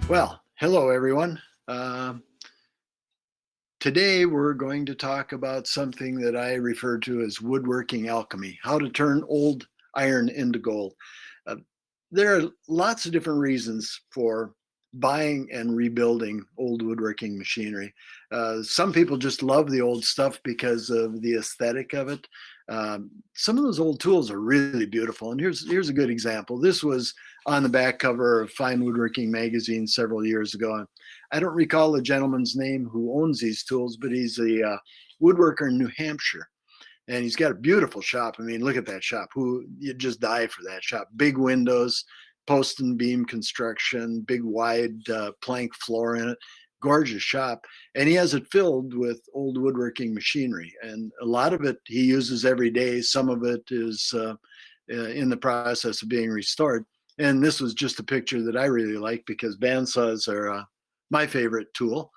Well, hello everyone. Um Today we're going to talk about something that I refer to as woodworking alchemy, how to turn old iron into gold. Uh, there are lots of different reasons for buying and rebuilding old woodworking machinery. Some people just love the old stuff because of the aesthetic of it. Some of those old tools are really beautiful, and here's a good example. This was on the back cover of Fine Woodworking magazine several years ago. I don't recall the gentleman's name who owns these tools, but he's a woodworker in New Hampshire, and he's got a beautiful shop. I mean, look at that shop. Who you'd just die for that shop. Big windows, post and beam construction, big wide plank floor in it. Gorgeous shop, and he has it filled with old woodworking machinery, and a lot of it he uses every day. Some of it is in the process of being restored. And this was just a picture that I really like because bandsaws are my favorite tool.